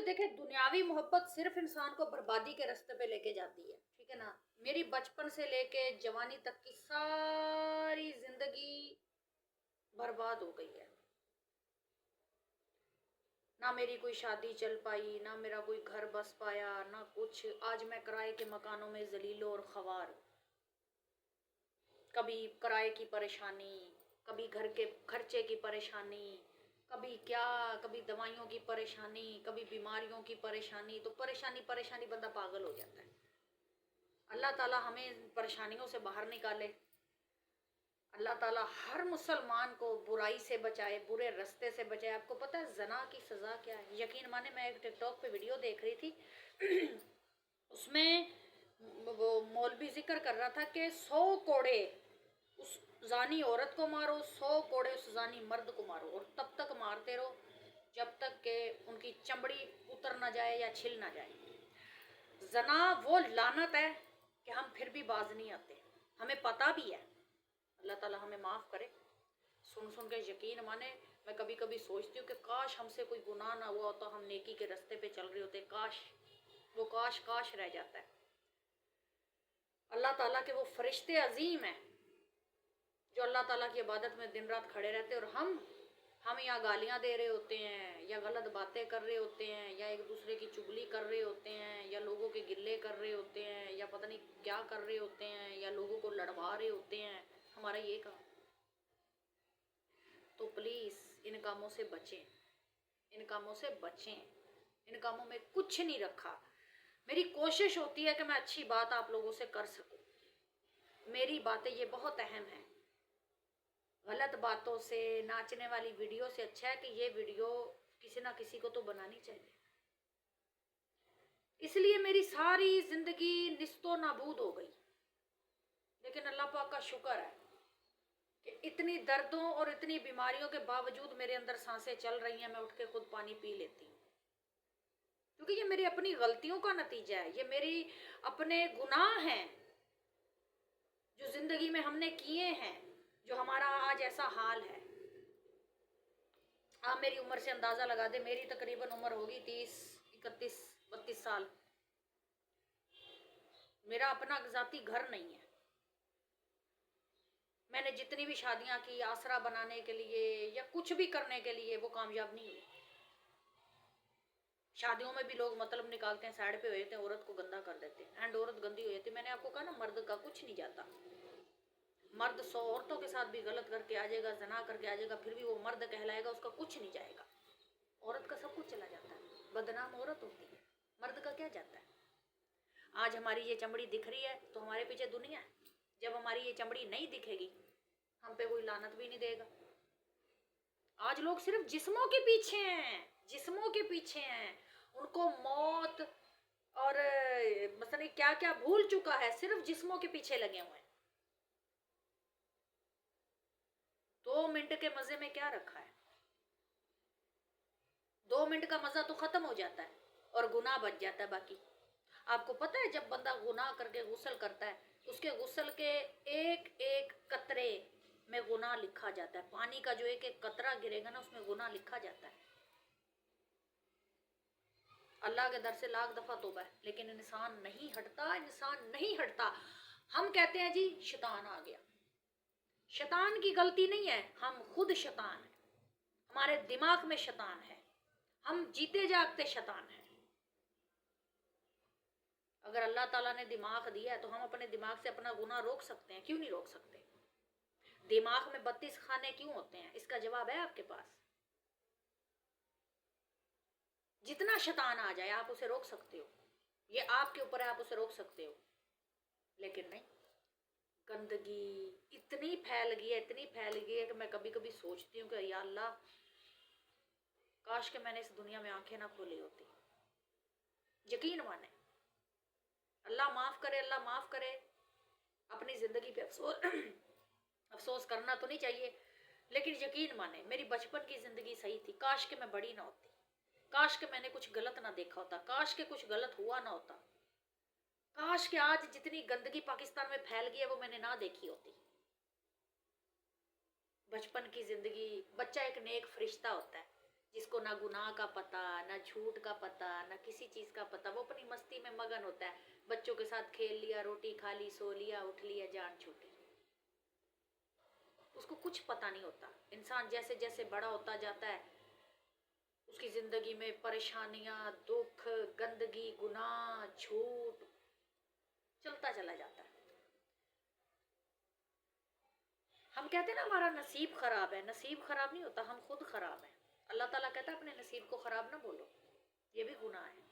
देखे दुनियावी मोहब्बत सिर्फ इंसान को बर्बादी के रास्ते पे लेके जाती है, ठीक है ना। मेरी बचपन से लेके जवानी तक की सारी जिंदगी बर्बाद हो गई है। ना मेरी कोई शादी चल पाई, ना मेरा कोई घर बस पाया, ना कुछ। आज मैं किराए के मकानों में जलीलो और ख्वार। कभी किराए की परेशानी, कभी घर के खर्चे की परेशानी, कभी क्या, कभी दवाइयों की परेशानी, कभी बीमारियों की परेशानी। तो परेशानी परेशानी बंदा पागल हो जाता है। अल्लाह ताला हमें परेशानियों से बाहर निकाले। अल्लाह ताला हर मुसलमान को बुराई से बचाए, बुरे रास्ते से बचाए। आपको पता है जना की सज़ा क्या है? यकीन माने, मैं एक टिकटॉक पे वीडियो देख रही थी उसमें वो मौलवी जिक्र कर रहा था कि 100 कोड़े उस जानी औरत को मारो, 100 कोड़े उस जानी मर्द को मारो, और तब तक मारते रहो जब तक कि उनकी चमड़ी उतर ना जाए या छिल ना जाए। जना वो लानत है कि हम फिर भी बाज नहीं आते। हमें पता भी है। अल्लाह ताला हमें माफ़ करे। सुन सुन के यकीन माने, मैं कभी कभी सोचती हूँ कि काश हमसे कोई गुनाह ना हुआ होता, हम नेकी के रास्ते पे चल रहे होते। काश वो काश काश रह जाता है। अल्लाह ताला के वो फरिश्ते अजीम हैं जो अल्लाह ताला की इबादत में दिन रात खड़े रहते हैं, और हम यहाँ गालियाँ दे रहे होते हैं, या गलत बातें कर रहे होते हैं, या एक दूसरे की चुगली कर रहे होते हैं, या लोगों के गिल्ले कर रहे होते हैं, या पता नहीं क्या कर रहे होते हैं, या लोगों को लड़वा रहे होते हैं। हमारा ये काम। तो प्लीज़ इन कामों से बचें, इन कामों से बचें। इन कामों में कुछ नहीं रखा। मेरी कोशिश होती है कि मैं अच्छी बात आप लोगों से कर सकूं। मेरी बातें ये बहुत अहम है। गलत बातों से, नाचने वाली वीडियो से अच्छा है कि ये वीडियो किसी ना किसी को तो बनानी चाहिए। इसलिए मेरी सारी जिंदगी निस्तो नाबूद हो गई। लेकिन अल्लाह पाक का शुक्र है कि इतनी दर्दों और इतनी बीमारियों के बावजूद मेरे अंदर सांसें चल रही हैं। मैं उठ के खुद पानी पी लेती हूँ, क्योंकि ये मेरी अपनी गलतियों का नतीजा है। ये मेरी अपने गुनाह हैं जो जिंदगी में हमने किए हैं, जो हमारा आज ऐसा हाल है। आप मेरी उम्र से अंदाज़ा लगा दे। मेरी तकरीबन उम्र होगी 30, 31, 32 साल। मेरा अपना ज़ाती घर नहीं है। मैंने जितनी भी शादियां की आसरा बनाने के लिए या कुछ भी करने के लिए, वो कामयाब नहीं हुई। शादियों में भी लोग मतलब निकालते हैं, साइड पे हो जाते हैं, औरत को गंदा कर देते हैं, एंड औरत गंदी हो जाती है। मैंने आपको कहा ना, मर्द का कुछ नहीं जाता। मर्द 100 औरतों के साथ भी गलत करके आ जाएगा, जना करके आ जाएगा, फिर भी वो मर्द कहलाएगा, उसका कुछ नहीं जाएगा। औरत का सब कुछ चला जाता है। बदनाम औरत होती है, मर्द का क्या जाता है? आज हमारी ये चमड़ी दिख रही है तो हमारे पीछे दुनिया है। जब हमारी ये चमड़ी नहीं दिखेगी, हम पे कोई लानत भी नहीं देगा। आज लोग सिर्फ जिस्मों के पीछे हैं, जिस्मों के पीछे हैं। उनको मौत और पता नहीं क्या क्या भूल चुका है, सिर्फ जिस्मों के पीछे लगे हुए हैं। 2 मिनट के मजे में क्या रखा है? 2 मिनट का मजा तो खत्म हो जाता है और गुनाह बच जाता है बाकी। आपको पता है, जब बंदा गुनाह करके गुस्ल करता है, उसके गुस्ल के एक एक कतरे में गुनाह लिखा जाता है। पानी का जो एक एक कतरा गिरेगा ना, उसमें गुनाह लिखा जाता है। अल्लाह के दर से लाख दफा तौबा है, लेकिन इंसान नहीं हटता, इंसान नहीं हटता। हम कहते हैं जी शैतान आ गया। शैतान की गलती नहीं है, हम खुद शैतान हैं। हमारे दिमाग में शैतान है, हम जीते जागते शैतान हैं। अगर अल्लाह ताला ने दिमाग दिया है तो हम अपने दिमाग से अपना गुनाह रोक सकते हैं। क्यों नहीं रोक सकते? दिमाग में 32 खाने क्यों होते हैं? इसका जवाब है आपके पास। जितना शैतान आ जाए आप उसे रोक सकते हो, ये आपके ऊपर है, आप उसे रोक सकते हो। लेकिन नहीं, गंदगी इतनी फैल गई है, इतनी फैल गई है कि मैं कभी कभी सोचती हूँ कि या अल्लाह, काश के मैंने इस दुनिया में आंखें ना खोली होती। यकीन माने, अल्लाह माफ़ करे, अल्लाह माफ़ करे। अपनी ज़िंदगी पे अफसोस अफसोस करना तो नहीं चाहिए, लेकिन यकीन माने मेरी बचपन की ज़िंदगी सही थी। काश के मैं बड़ी ना होती, काश के मैंने कुछ गलत ना देखा होता, काश के कुछ गलत हुआ ना होता, काश के आज जितनी गंदगी पाकिस्तान में फैल गई है वो मैंने ना देखी होती। बचपन की ज़िंदगी, बच्चा एक नेक फरिश्ता होता है जिसको ना गुनाह का पता, ना झूठ का पता, ना किसी चीज़ का पता, वो अपनी मस्ती में मगन होता है। बच्चों के साथ खेल लिया, रोटी खा ली, सो लिया, उठ लिया, जान छूटी। उसको कुछ पता नहीं होता। इंसान जैसे जैसे बड़ा होता जाता है, उसकी ज़िंदगी में परेशानियाँ, दुख, गंदगी, गुनाह, झूठ चलता चला जाता है। हम कहते हैं ना हमारा नसीब खराब है, नसीब खराब नहीं होता, हम खुद खराब हैं। अल्लाह ताला कहता है अपने नसीब को खराब ना बोलो, ये भी गुनाह है।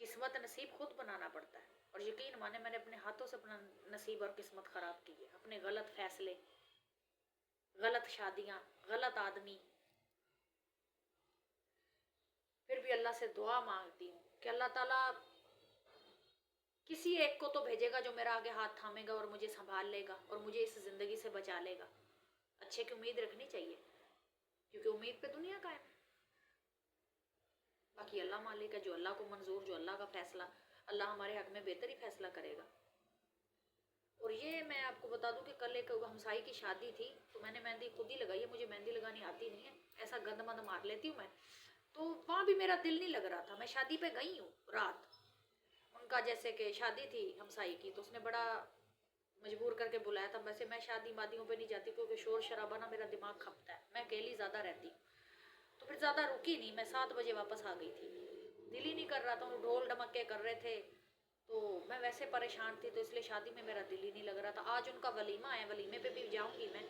किस्मत नसीब खुद बनाना पड़ता है। और यकीन माने मैंने अपने हाथों से अपना नसीब और किस्मत खराब की है। अपने गलत फैसले, गलत शादियाँ, गलत आदमी। फिर भी अल्लाह से दुआ मांगती हूँ कि अल्लाह ताला किसी एक को तो भेजेगा जो मेरा आगे हाथ थामेगा और मुझे संभाल लेगा और मुझे इस ज़िंदगी से बचा लेगा। अच्छे की उम्मीद रखनी चाहिए, क्योंकि उम्मीद पे दुनिया कायम है। बाकी अल्लाह मालिक है, जो अल्लाह को मंजूर, जो अल्लाह का फैसला, अल्लाह हमारे हक में बेहतर ही फैसला करेगा। और ये मैं आपको बता दूं कि कल एक हमसाई की शादी थी, तो मैंने मेहंदी खुद ही लगाई है। मुझे मेहंदी लगानी आती नहीं है, ऐसा गंद मंद मार लेती हूँ मैं। तो वहाँ भी मेरा दिल नहीं लग रहा था। मैं शादी पे गई हूँ रात, उनका जैसे कि शादी थी हमसाई की, तो उसने बड़ा मजबूर करके बुलाया था। वैसे मैं शादी वादियों पे नहीं जाती, क्योंकि शोर शराबा ना मेरा दिमाग खपता है, मैं अकेली ज़्यादा रहती हूँ। तो फिर ज़्यादा रुकी नहीं, मैं 7 बजे वापस आ गई थी। दिल ही नहीं कर रहा था, ढोल ढमक्के कर रहे थे, तो मैं वैसे परेशान थी, तो इसलिए शादी में मेरा दिल ही नहीं लग रहा था। आज उनका वलीमा है, वलीमे पे भी जाऊंगी मैं,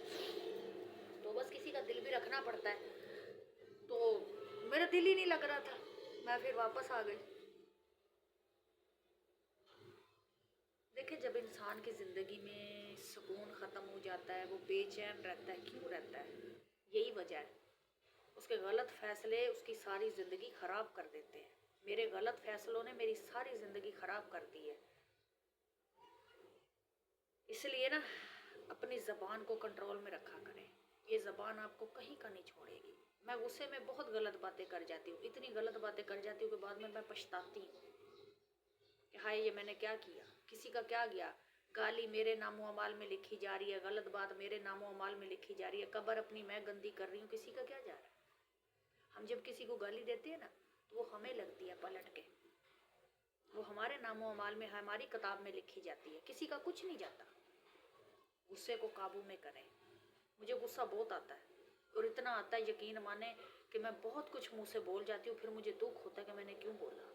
तो बस किसी का दिल भी रखना पड़ता है। तो मेरा दिल ही नहीं लग रहा था, मैं फिर वापस आ गई। देखिए, जब इंसान की ज़िंदगी में सुकून ख़त्म हो जाता है, वो बेचैन रहता है। क्यों रहता है? यही वजह है, उसके गलत फैसले उसकी सारी ज़िंदगी ख़राब कर देते हैं। मेरे गलत फैसलों ने मेरी सारी ज़िंदगी ख़राब कर दी है। इसलिए ना अपनी ज़बान को कंट्रोल में रखा करें। ये ज़बान आपको कहीं का नहीं छोड़ेगी। मैं गुस्से में बहुत गलत बातें कर जाती हूँ, इतनी गलत बातें कर जाती हूँ कि बाद में मैं पछताती हूँ कि हाय ये मैंने क्या किया, किसी का क्या गया। गाली मेरे नामो अमाल में लिखी जा रही है, गलत बात मेरे नामो अमाल में लिखी जा रही है, कब्र अपनी मैं गंदी कर रही हूँ, किसी का क्या जा रहा है। हम जब किसी को गाली देते हैं ना, तो वो हमें लगती है पलट के, वो हमारे नामो अमाल में, हमारी किताब में लिखी जाती है, किसी का कुछ नहीं जाता। गुस्से को काबू में करें। मुझे गुस्सा बहुत आता है, और इतना आता है यकीन माने कि मैं बहुत कुछ मुंह से बोल जाती हूँ, फिर मुझे दुख होता है कि मैंने क्यों बोला,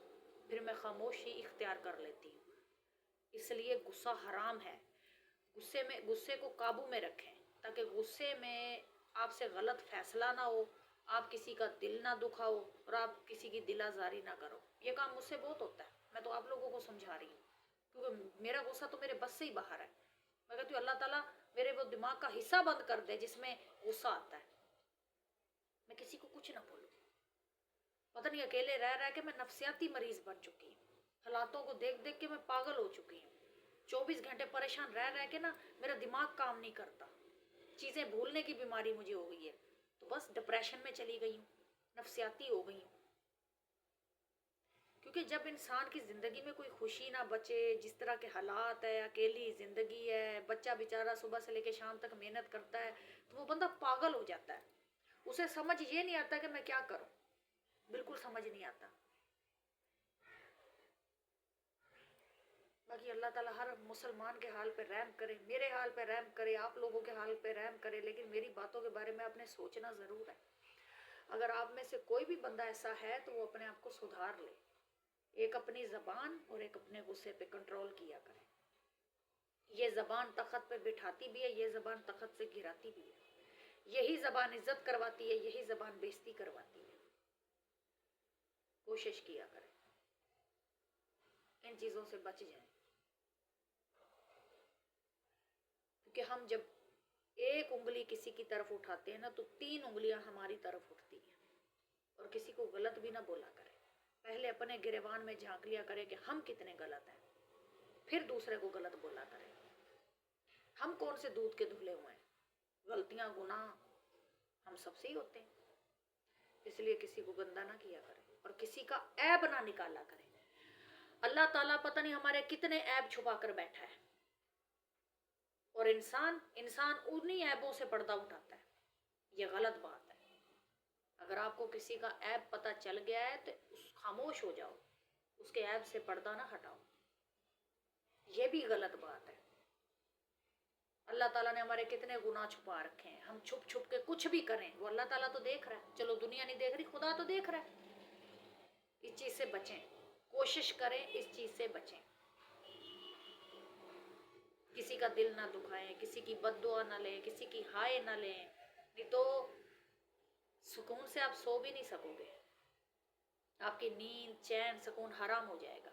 फिर मैं खामोशी इख्तियार कर लेती हूँ। इसलिए गुस्सा हराम है। गुस्से को काबू में रखें, ताकि गुस्से में आपसे गलत फैसला ना हो, आप किसी का दिल ना दुखाओ, और आप किसी की दिल आज़ारी ना करो। ये काम मुझसे बहुत होता है, मैं तो आप लोगों को समझा रही हूँ, क्योंकि मेरा गुस्सा तो मेरे बस से ही बाहर है। मैं कहती हूँ अल्लाह ताला मेरे वो दिमाग का हिस्सा बंद कर दे जिसमें गुस्सा आता है, मैं किसी को कुछ ना बोलूँ। पता नहीं अकेले रह रह के मैं नफसियाती मरीज बन चुकी हूँ। हालातों को देख देख के मैं पागल हो चुकी हूँ। 24 घंटे परेशान रह रह के ना मेरा दिमाग काम नहीं करता, चीज़ें भूलने की बीमारी मुझे हो गई है। तो बस डिप्रेशन में चली गई हूँ, नफसियाती हो गई हूँ। क्योंकि जब इंसान की ज़िंदगी में कोई खुशी ना बचे, जिस तरह के हालात है, अकेली ज़िंदगी है, बच्चा बेचारा सुबह से लेकर शाम तक मेहनत करता है, तो वो बंदा पागल हो जाता है। उसे समझ ये नहीं आता कि मैं क्या करूं, बिल्कुल समझ नहीं आता। बाकी अल्लाह ताला हर मुसलमान के हाल पे रहम करे, मेरे हाल पे रहम करे, आप लोगों के हाल पे रहम करे। लेकिन मेरी बातों के बारे में आपने सोचना ज़रूर है। अगर आप में से कोई भी बंदा ऐसा है तो वो अपने आप को सुधार ले। एक अपनी ज़बान और एक अपने गुस्से पे कंट्रोल किया करे। ये ज़बान तख़त पे बिठाती भी है, ये ज़बान तख़त से गिराती भी है। यही ज़बान इज्जत करवाती है, यही ज़बान बेइज्जती करवाती है। कोशिश किया करें इन चीज़ों से बच जाएं, क्योंकि हम जब एक उंगली किसी की तरफ उठाते हैं ना, तो 3 उंगलियां हमारी तरफ उठती हैं। और किसी को गलत भी ना बोला करें। पहले अपने गिरेबान में झांक लिया करें कि हम कितने गलत हैं, फिर दूसरे को गलत बोला करें। हम कौन से दूध के धुले हुए हैं? गलतियां गुनाह हम सबसे ही होते हैं। इसलिए किसी को गंदा ना किया करें और किसी का ऐब ना निकाला करें। अल्लाह ताला पता नहीं हमारे कितने ऐब छुपा कर बैठा है, और इंसान उन्हीं ऐबों से पर्दा उठाता है। ये गलत बात है। अगर आपको किसी का ऐब पता चल गया है तो खामोश हो जाओ, उसके ऐब से पर्दा ना हटाओ, ये भी गलत बात है। अल्लाह ताला ने हमारे कितने गुनाह छुपा रखे हैं, हम छुप छुप के कुछ भी करें वो अल्लाह ताला तो देख रहा है। चलो दुनिया नहीं देख रही, खुदा तो देख रहा है। इस चीज़ से बचें, कोशिश करें इस चीज़ से बचें। किसी का दिल ना दुखाएं, किसी की बद्दुआ ना लें, किसी की हाय ना लें, नहीं तो सुकून से आप सो भी नहीं सकोगे, आपकी नींद चैन सुकून हराम हो जाएगा।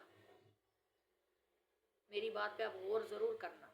मेरी बात पे आप गौर ज़रूर करना।